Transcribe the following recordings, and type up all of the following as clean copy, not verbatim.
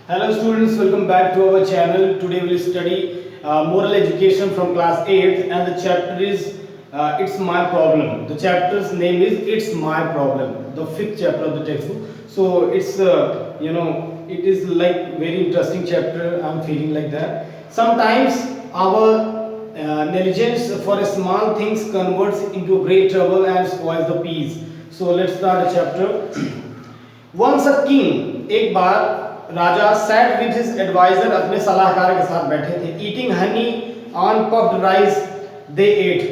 Hello students, welcome back to our channel. Today we will study moral education from class 8th and the chapter is It's My Problem. The chapter's name is It's My Problem, the 5th chapter of the textbook. So it's it is like very interesting chapter. I'm feeling like that. Sometimes our negligence for a small things converts into great trouble and spoils the peace. So let's start the chapter. Once a king, एक बार राजा sat with his advisor अपने सलाहकार के साथ बैठे थे eating honey on puffed rice they ate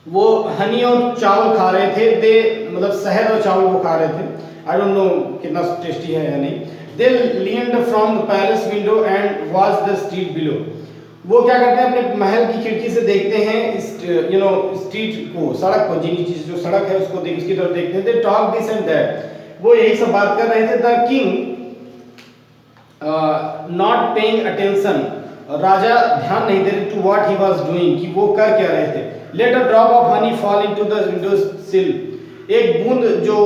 वो हनी और चावल खा रहे थे दे मतलब शहद और चावल वो खा रहे थे I don't know कितना टेस्टी है या नहीं they leaned from the palace window and watched the street below वो क्या करते हैं अपने महल की खिड़की से देखते हैं स्ट्रीट को सड़क को जिनी जो सड़क है उसको देख उसकी तरफ देखते हैं they talk this and that वो यही सब बात कर रहे थे the king not paying attention राजा ध्यान नहीं दे रहे to what he was doing कि वो कर क्या रहे थे let a drop of honey fall into the window sill एक बूंद जो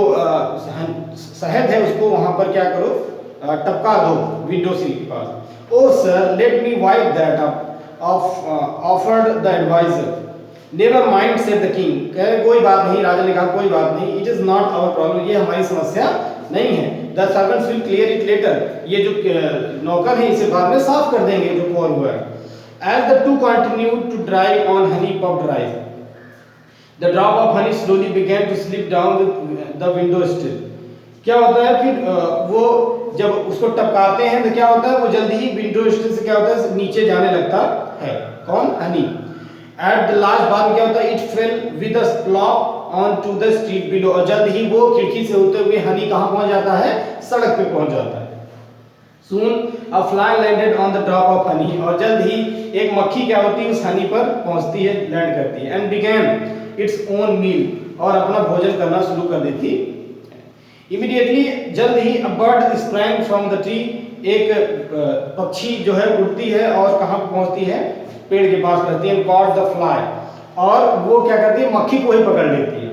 शहद है उसको वहां पर क्या करो टपका दो विंडो सिल के पास oh sir let me wipe that up offered the advisor never mind said the king कह रहे कोई बात नहीं राजा ने कहा कोई बात नहीं it is not our problem ये हमारी समस्या नहीं है the servants will clear it later ये जो नौकर है इसे बाद में साफ कर देंगे जो पोर हुआ है as the two continue to drive on honey puffed rice the drop of honey slowly begin to slip down the window still क्या होता है फिर वो जब उसको टपकाते हैं तो क्या होता है वो जल्दी ही विंडो स्टिल से क्या होता है नीचे जाने लगता है कौन हनी एट द लास्ट बाद में क्या होता है it fell with a splop on to the street below और जल्द ही वो खिड़की से होते हुए हनी कहां पहुंच जाता है सड़क पे पहुंच जाता है soon a fly landed on the drop of honey और जल्द ही एक मक्खी क्या होती है उस हनी पर पहुंचती है लैंड करती है and began its own meal और अपना भोजन करना शुरू कर देती इमीडिएटली जल्द ही a bird sprang from the tree एक पक्षी जो है उड़ती है और कहां पहुंचती है पेड़ के पास रहती है कॉट द फ्लाई और वो क्या करती है मक्खी को ही पकड़ लेती है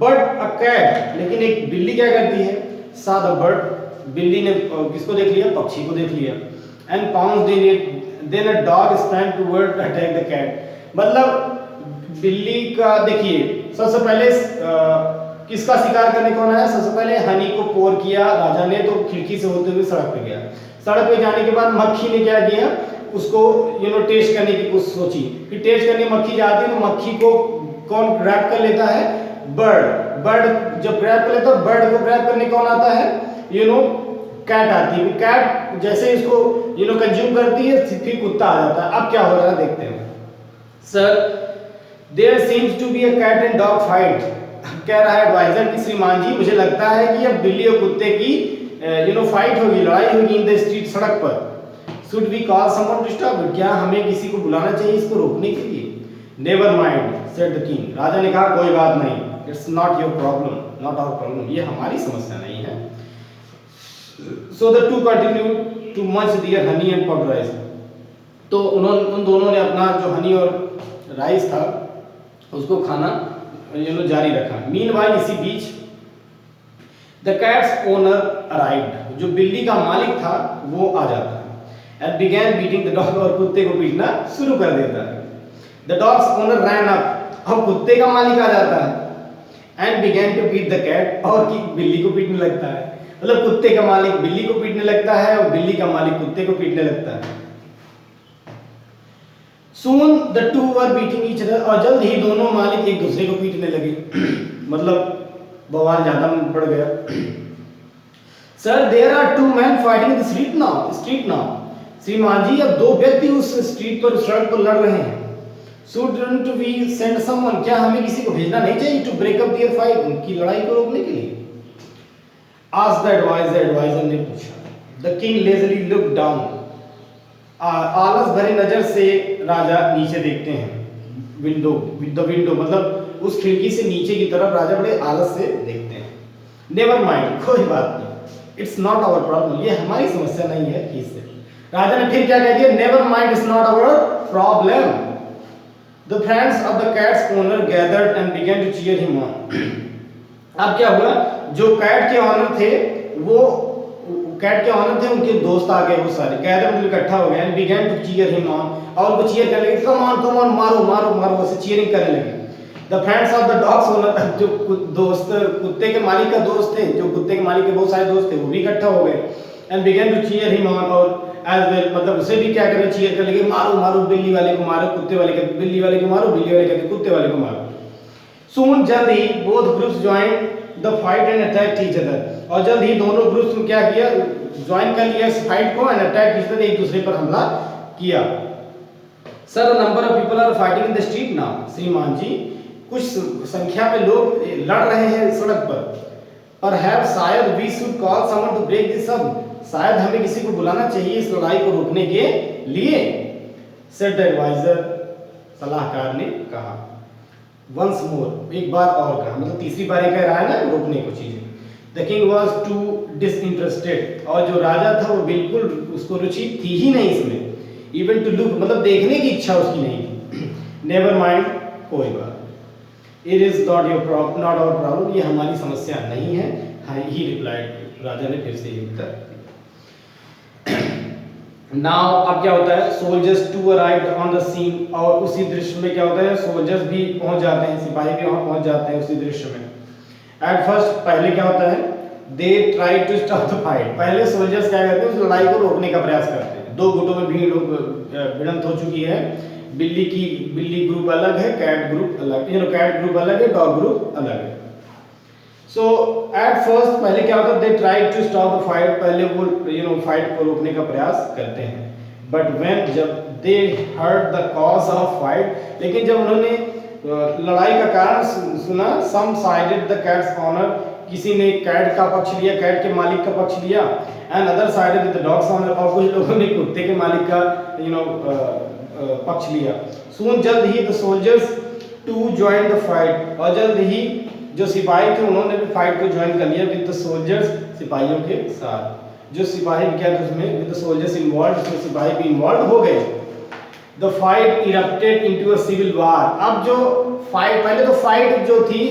बट अ कैट लेकिन एक बिल्ली क्या करती है सा द बर्ड बिल्ली ने किसको देख लिया पक्षी को देख लिया and pounced in it then a dog sprang toward attack the cat मतलब बिल्ली का देखिए सबसे पहले किसका शिकार करने कौन आया सबसे पहले हनी को पोर किया राजा ने तो खिड़की से होते हुए सड़क पे गया सड़क पे जाने के बाद मक्खी ने क्या किया उसको टेस्ट करने की कुछ सोची फिर टेस्ट करने मक्खी जाती है तो मक्खी को कौन ग्रैब कर लेता है बर्ड जब ग्रैब कर लेता है बर्ड को ग्रैब करने कौन आता है कैट आती है कैट जैसे इसको कंज्यूम करती है फिर कुत्ता आ जाता है अब क्या हो रहा है देखते हैं sir there seems to be a cat and dog fight कह रहा है एडवाइजर कि श्रीमान जी मुझे लगता है कि अब बिल्ली और कुत्ते की फाइट होगी लड़ाई होगी इन द स्ट्रीट सड़क पर Should we call someone to stop it? क्या हमें किसी को बुलाना चाहिए इसको रोकने के लिए? Never mind, said the king. राजा ने कहा कोई बात नहीं. It's not your problem, not our problem. ये हमारी समस्या नहीं है. So the two continued to munch their honey and puffed rice. तो उन दोनों ने अपना जो हनी और राइस था उसको खाना जारी रखा. Meanwhile इसी बीच the cat's owner arrived. जो बिल्ली का मालिक था वो आ जाता है. And began beating the dog और कुत्ते को पीटना शुरू कर देता है The dog's owner ran up अब कुत्ते का मालिक आ जाता है and began to beat the cat और की बिल्ली को पीटने लगता है मतलब कुत्ते का मालिक बिल्ली को पीटने लगता है और बिल्ली का मालिक कुत्ते को पीटने लगता है Soon the two were beating each other और जल्द ही दोनों मालिक एक दूसरे को पीटने लगे मतलब बवाल ज्यादा बढ़ गया Sir there are two men fighting in the street now श्रीमान जी अब दो व्यक्ति उस स्ट्रीट पर सड़क पर लड़ रहे हैं Shouldn't we send someone क्या हमें किसी को भेजना नहीं चाहिए to break up their fight उनकी लड़ाई को रोकने के लिए Asked the advisor ने पूछा The king lazily looked down आलस भरे नजर से राजा नीचे देखते हैं विंडो मतलब उस खिड़की से नीचे की तरफ राजा बड़े आलस से देखते हैं Never mind कोई बात नहीं It's not our problem ये हमारी समस्या नहीं है इससे राजा ने फिर क्या कह दिया Never mind it's not our problem The friends of the cat's owner gathered and began to cheer him on अब क्या हुआ जो कैट के ऑनर थे वो कैट के ऑनर थे, उनके दोस्त आ गए, वो सारे गैदर मतलब इकट्ठा हो गए and began to cheer him on, और उनको चीयर करने लगे, कम ऑन मारो मारो मारो, ऐसे चीयरिंग करने लगे। The friends of the dogs owner, जो दोस्त कुत्ते के मालिक का दोस्त थे, जो कुत्ते के मालिक के बहुत सारे दोस्त थे, वो भी इकट्ठा हो गए and began to cheer him on, और एज वेल मतलब उसे भी क्या करें, चीयर करने लगे, मारो मारो बिल्ली वाले को मारो, कुत्ते वाले के बिल्ली वाले को मारो, बिल्ली वाले के कुत्ते वाले को मारो। सून जल्द ही both groups join the fight and attack each other, और जल्द ही दोनों ग्रुप्स ने क्या किया, ज्वाइन कर लिया इस फाइट को एंड अटैक ईच अदर, एक दूसरे पर हमला किया। Sir number of people are fighting in the street now, श्रीमान जी कुछ संख्या में लोग लड़ रहे हैं सड़क पर है, शायद we should call someone to break this up, शायद हमें किसी को बुलाना चाहिए इस लड़ाई को रोकने के लिए, सेड द एडवाइजर, सलाहकार ने कहा। वंस मोर, एक बार और कहा, मतलब तीसरी बार कह रहा है ना रोकने को चीजें। The king was too disinterested, और जो राजा था वो बिल्कुल उसको रुचि थी ही नहीं इसमें, इवन टू लुक मतलब देखने की इच्छा उसकी नहीं थी। नेवर माइंड, कोई बात, it is not your problem, not our problem, ये हमारी समस्या नहीं है, ही रिप्लाइड, राजा ने फिर से ये उत्तर दिया। नाउ अब क्या होता है, soldiers too arrived on the scene, और उसी दृश्य में क्या होता है, सोल्जर्स भी पहुंच जाते हैं, सिपाही भी वहां पहुंच जाते हैं उसी दृश्य में। एट फर्स्ट, पहले क्या होता है, they try to stop the fight, पहले सोल्जर्स क्या करते हैं, उस लड़ाई को रोकने का प्रयास करते हैं। दो गुटों में भीड़ भिड़ंत हो चुकी है, बिल्ली ग्रुप अलग है, कैट ग्रुप अलग, कैट ग्रुप अलग है, डॉग ग्रुप अलग है। सो एट फर्स्ट, पहले क्या होता है, they try to stop the fight, पहले वो फाइट को रोकने का प्रयास करते हैं। बट व्हेन, जब दे heard the cause of fight, लेकिन जब उन्होंने लड़ाई का कारण सुना, सम साइडेड द कैट्स ऑनर, किसी ने कैट का पक्ष लिया, कैट के मालिक का पक्ष लिया, and other sided the dog's owner, और कुछ लोगों ने कुत्ते के मालिक का पक्ष लिया। सून, जल्द ही the soldiers to join the fight, और जल्द ही जो सिपाही थे उन्होंने भी फाइट को ज्वाइन कर लिया विद द सोल्जर्स, सिपाहियों के साथ। जो सिपाही भी क्या थे उसमें, विद द सोल्जर्स इन्वॉल्व, उसमें सिपाही भी इन्वॉल्व हो गए। The fight erupted into a civil war, अब जो फाइट, पहले तो फाइट जो थी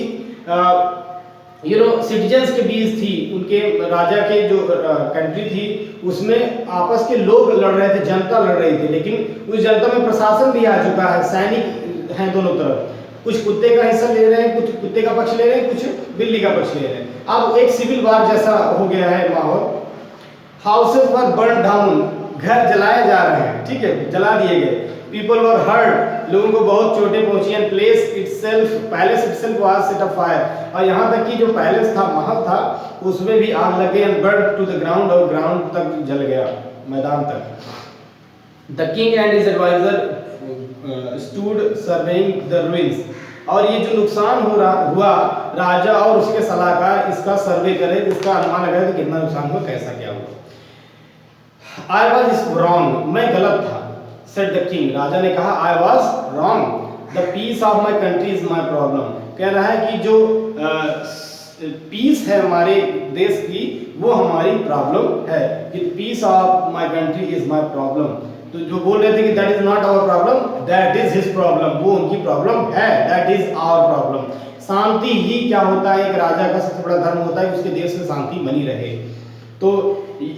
सिटीजन्स के बीच थी, उनके राजा के जो कंट्री थी उसमें आपस के लोग लड़ रहे थे, जनता लड़ रही थी, लेकिन उस जनता में प्रशासन भी आ चुका है, सैनिक हैं दोनों तरफ, कुछ कुत्ते का हिस्सा ले रहे हैं, कुछ कुत्ते का पक्ष ले रहे हैं, कुछ बिल्ली का पक्ष ले रहे हैं। अब एक सिविल वार जैसा हो गया है माहौल। हाउसेस वर बर्न डाउन, घर जलाए जा रहे हैं, ठीक है, जला दिए गए। पीपल वर हर्ट, लोगों को बहुत चोटें पहुंची। And place itself, palace itself was set on fire, और यहाँ तक कि जो पैलेस था, महल था, उसमें भी आग लग गई। And burn to the ground, और ग्राउंड तक जल गया, मैदान तक। The king and his advisor stood surveying the ruins, और ये जो नुकसान हुआ, राजा और उसके सलाहकार इसका सर्वे करे, इसका अनुमान लगाए कि कितना नुकसान हुआ, कैसा क्या हुआ। आई वॉज रॉन्ग, मैं गलत था, सेड द किंग, राजा ने कहा, I was wrong, the peace of my country is my problem, कह रहा है कि जो पीस है हमारे देश की, वो हमारी प्रॉब्लम है, कि peace of my country is my problem. तो जो बोल रहे थे कि that is not our problem, that is his problem, वो उनकी प्रॉब्लम है, दैट इज आवर प्रॉब्लम। शांति ही क्या होता है, एक राजा का सबसे बड़ा धर्म होता है कि उसके देश में शांति बनी रहे। तो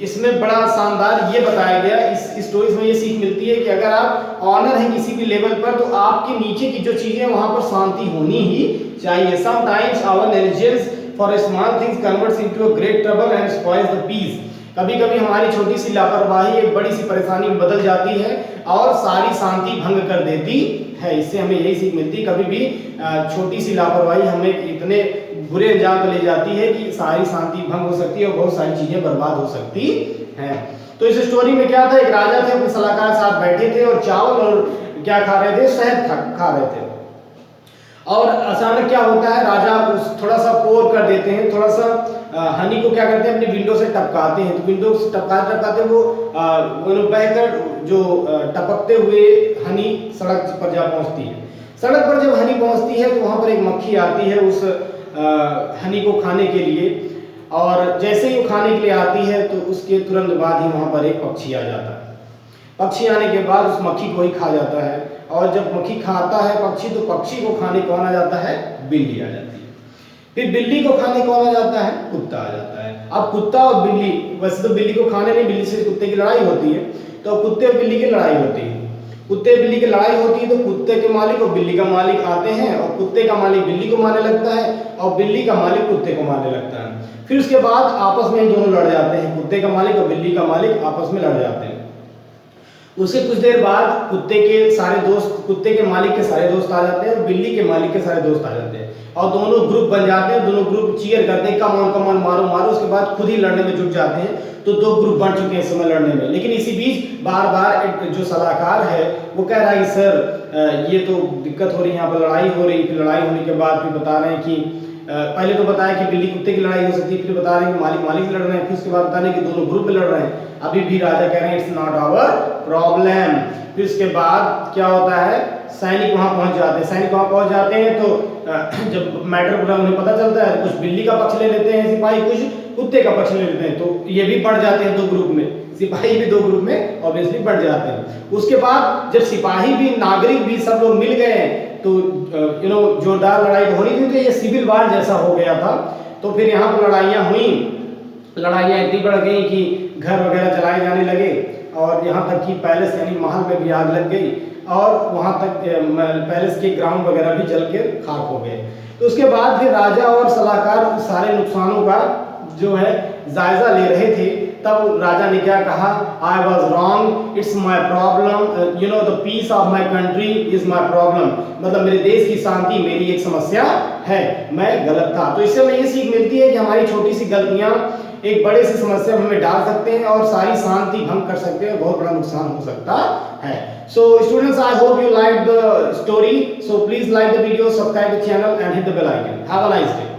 इसमें बड़ा शानदार ये बताया गया, इस स्टोरीज में ये सीख मिलती है कि अगर आप ऑनर हैं किसी भी लेवल पर, तो आपके नीचे की जो चीजें हैं वहां पर शांति होनी ही चाहिए। Sometimes our negligence for a small things converts into a great trouble and spoils the peace, कभी कभी हमारी छोटी सी लापरवाही एक बड़ी सी परेशानी में बदल जाती है और सारी शांति भंग कर देती है। इससे हमें यही सीख मिलती है, कभी भी छोटी सी लापरवाही हमें इतने बुरे अंजाम पर ले जाती है कि सारी शांति भंग हो सकती है और बहुत सारी चीजें बर्बाद हो सकती हैं। तो इस स्टोरी में क्या था, एक राजा थे, अपने सलाहकार के साथ बैठे थे और चावल और क्या खा रहे थे, शहद खा रहे थे। और अचानक क्या होता है, राजा उस थोड़ा सा पोर कर देते हैं, थोड़ा सा हनी को क्या करते हैं, अपनी विंडो से टपकाते हैं। तो विंडो से टपकाते वो बहकर जो टपकते हुए हनी सड़क पर जा पहुंचती है। सड़क पर जब हनी पहुंचती है तो वहां पर एक मक्खी आती है उस हनी को खाने के लिए, और जैसे ही वो खाने के लिए आती है तो उसके तुरंत बाद ही वहां पर एक पक्षी आ जाता है। पक्षी आने के बाद उस मक्खी को ही खा जाता है, और जब मक्खी खाता है पक्षी, तो पक्षी को खाने कौन आ जाता है, बिल्ली आ जाती है। फिर बिल्ली को खाने कौन आ जाता है, कुत्ता आ जाता है। अब कुत्ता और बिल्ली, वैसे तो बिल्ली को खाने नहीं, बिल्ली से कुत्ते की लड़ाई होती है, तो अब कुत्ते और बिल्ली की लड़ाई होती है। कुत्ते बिल्ली की लड़ाई होती है तो कुत्ते के मालिक और बिल्ली का मालिक आते हैं और कुत्ते का मालिक बिल्ली को मारने लगता है और बिल्ली का मालिक कुत्ते को मारने लगता है। फिर उसके बाद आपस में दोनों लड़ जाते हैं, कुत्ते का मालिक और बिल्ली का मालिक आपस में लड़ जाते हैं। उसके कुछ देर बाद कुत्ते के मालिक के सारे दोस्त आ जाते हैं और बिल्ली के मालिक के सारे दोस्त आ जाते हैं और दोनों ग्रुप बन जाते हैं। दोनों ग्रुप चीयर करते हैं, कम ऑन मारो मारो। उसके बाद खुद ही लड़ने में जुट जाते हैं। तो दो ग्रुप बन चुके हैं इस समय लड़ने में। लेकिन इसी बीच बार बार जो सलाहकार है वो कह रहा है सर ये तो दिक्कत हो रही है, यहाँ पर लड़ाई हो रही। फिर लड़ाई होने के बाद फिर बता रहे हैं कि पहले तो बताया कि बिल्ली कुत्ते की लड़ाई हो सकती है, फिर बता रहे हैं कि मालिक मालिक लड़ रहे हैं, फिर उसके बाद बता रहे हैं कि दोनों ग्रुप में लड़ रहे हैं। अभी भी राजा कह रहे हैं इट्स नॉट आवर प्रॉब्लम। फिर उसके बाद क्या होता है, सैनिक वहां पहुंच जाते हैं। सैनिक वहां पहुंच जाते हैं तो जब मैटर पूरा उन्हें पता चलता है, कुछ बिल्ली का पक्ष ले लेते हैं सिपाही, कुछ कुत्ते का पक्ष ले लेते हैं। तो ये भी बढ़ जाते हैं दो ग्रुप में, सिपाही भी दो ग्रुप में ऑब्वियसली बढ़ जाते हैं। उसके बाद जब सिपाही भी नागरिक भी सब लोग मिल गए तो जोरदार लड़ाई होनी थी, तो ये सिविल वार जैसा हो गया था। तो फिर यहाँ पर लड़ाइयाँ हुई, लड़ाइयाँ इतनी बढ़ गई कि घर वगैरह जलाए जाने लगे और यहाँ तक कि पैलेस यानी महल में भी आग लग गई और वहाँ तक पैलेस के ग्राउंड वगैरह भी जल के खाक हो गए। तो उसके बाद फिर राजा और सलाहकार सारे नुकसानों का जो है जायजा ले रहे थे। तब राजा ने क्या कहा, I was wrong, it's my problem, the peace of my country is my problem. मतलब मेरे देश की शांति मेरी एक समस्या है, मैं गलत था। तो इससे हमें ये सीख मिलती है कि हमारी छोटी सी गलतियां एक बड़े सी समस्या में हमें डाल सकते हैं और सारी शांति भंग कर सकते हैं, बहुत बड़ा नुकसान हो सकता है। So students, I hope you like the story, so please like the video, subscribe the channel and hit the bell icon. Have a nice day.